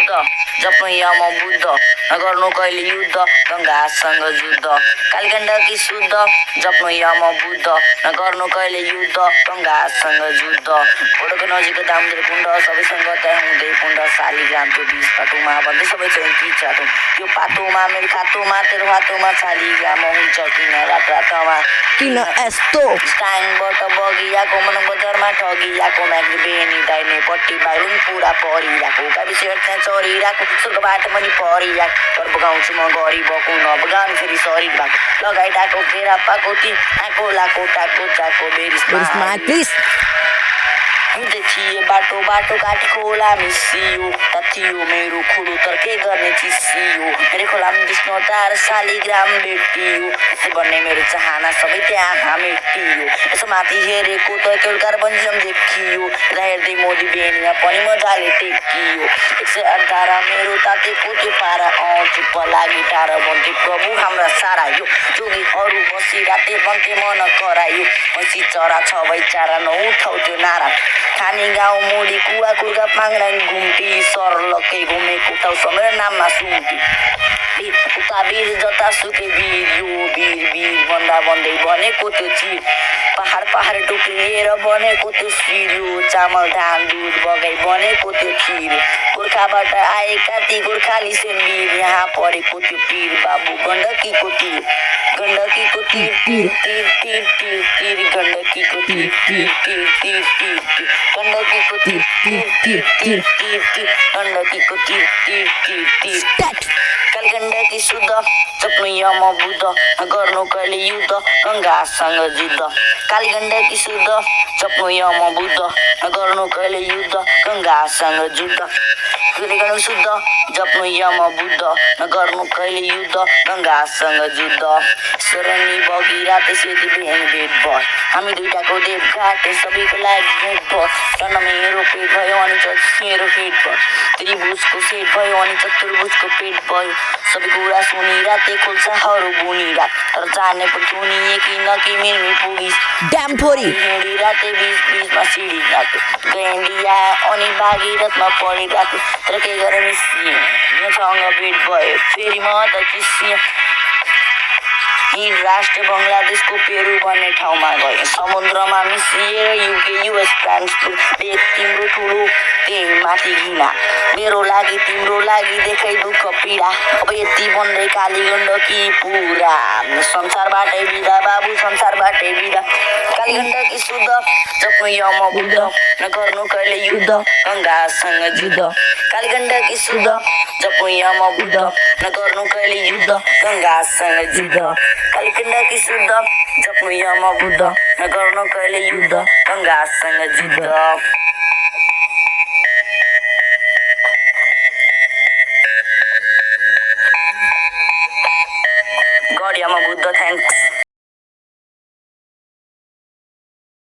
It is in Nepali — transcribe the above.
शुद्ध जप्नु यम बुद्ध नगर्नु कहिले युद्ध गङ्गासँग जुद्ध कालीगण्डकी शुद्ध जप्नु यम बुद्ध नगर्नु कहिले युद्ध गङ्गासँग जुद्ध ओडोको नजिक दामोदर कुण्ड सबैसँग त्यहाँ हुँदै कुण्ड शालिग्राम त्यो 20 पाटोमा भन्दै सबै चाहिँ कि चाटो त्यो पातोमा मेरो खातोमा तेरो हातोमा शालिग्राम हुन्छ किन रात रातमा किन यस्तो स्ट्याङबाट बगिआएको मन बजारमा ठगिआएको म्याग्दी बेनी दाहिने पट्टि बाहिर पुरा परिरहेको गाडी सेयर त्यहाँ चरिरहेको स्वर्गबाट पनि परिरहेको तर बगाउँछु म गरिबको नबगाउनु फेरि शरीर भएको लगाइरहेको केरा पाएको ती आएको लाको टाको चाको बेरिसमा प्लिज हिँड्दै थिए बाटो बाटो काटी खोला मिसियो थियो मेरो खुलो तर के गर्ने चिसियो मेरो खोलामा विष्णु तार शालिग्राम भेटियो यसो भन्ने मेरो चाहना सबै त्यहाँ मेटियो यसो माथि हेरेको त केवलकार बन्जम देखियो यता हेर्दै मोदी बेनीमा पनि मजाले टेकियो 118 मेरो तातेको त्यो पारा चुप्प लागि टाढा भन्थे प्रभु हाम्रा सारा यो जोगीहरू बसी राते भन्थे मन करायो पछि चरा छ भई चारा नउठाउ त्यो नारा खाने गाउँ मोडी कुवा कुर्गा पाङ्राङ घुम्टी सरलकै घुमेको ठाउँ समय नाममा सुम्टी उता वीर जता सुके वीर यो वीर वीर भन्दा भन्दै बनेको त्यो चिर पहाड पहाड टुक्रिएर बनेको त्यो शिर यो चामल धान दुध बगाई बनेको त्यो खिर गोर्खाबाट आएका ती गोर्खाली सेनवीर यहाँ परेको त्यो पीर बाबु गण्डकीको तीर गण्डकीको तीर तीर तीर तीर तीर तीर गण्डकीको तीर तीर तीर तीर तीर तीर गण्डकीको तीर तीर तीर तीर तीर तीर गण्डकीको तीर तीर तीर तीर कालीगण्डकी शुद्ध जप्नु यम बुद्ध नगर्नु कहिले युद्ध गङ्गासँग जुद्ध कालीगण्डकी शुद्ध जप्नु यम बुद्ध नगर्नु कहिले युद्ध गङ्गासँग जुद्ध कालीगण्डकी शुद्ध जप्नु यम बुद्ध नगर्नु कहिले युद्ध गङ्गासँग जुद्ध शरणी बगिराते सेती बिहान भेट भयो हामी दुईटाको देवघाट सबैको लागि भेट भयो र मेरो पेट भयो अनि मेरो पेट भयो त्रिभुजको सेट भयो अनि चतुर्भुजको पेट भयो सबैको कुरा सुनि राते खोल्साहरू बुनी रात तर जाने पनि सुनिए कि नकि मिर्मी पुगिस ड्याम फोरी हिँडी राते बिच बिचमा सिडी गएको गैन्डिया अनि भागीरथमा परिरहेको तर के गरेर मिसिएँ मसँग भेट भयो फेरि म त चिसिएँ यी राष्ट्र बङ्गलादेशको पेरु भन्ने ठाउँमा गयो समुद्रमा मिसिएर युके युएस फ्रान्स एक तिम्रो ठुलो त्यही माथि घिना मेरो लागि तिम्रो लागि देखाइ दुःख पीडा अब यति भन्दै कालीगण्डकी पुरा संसारबाटै बिदा बाबु संसारबाटै बिदा कालीगण्डकी शुद्ध जप्नु यम बुद्ध नगर्नु कहिले युद्ध गङ्गासँग जुद्ध कालीगण्डकी शुद्ध जप्नु यम बुद्ध नगर्नु कहिले युद्ध गङ्गासँग जुद्ध कालीगण्डकी शुद्ध जप्नु यम बुद्ध नगर्नु कहिले युद्ध गङ्गासँग Juddha God, I'm a Buddha, thanks.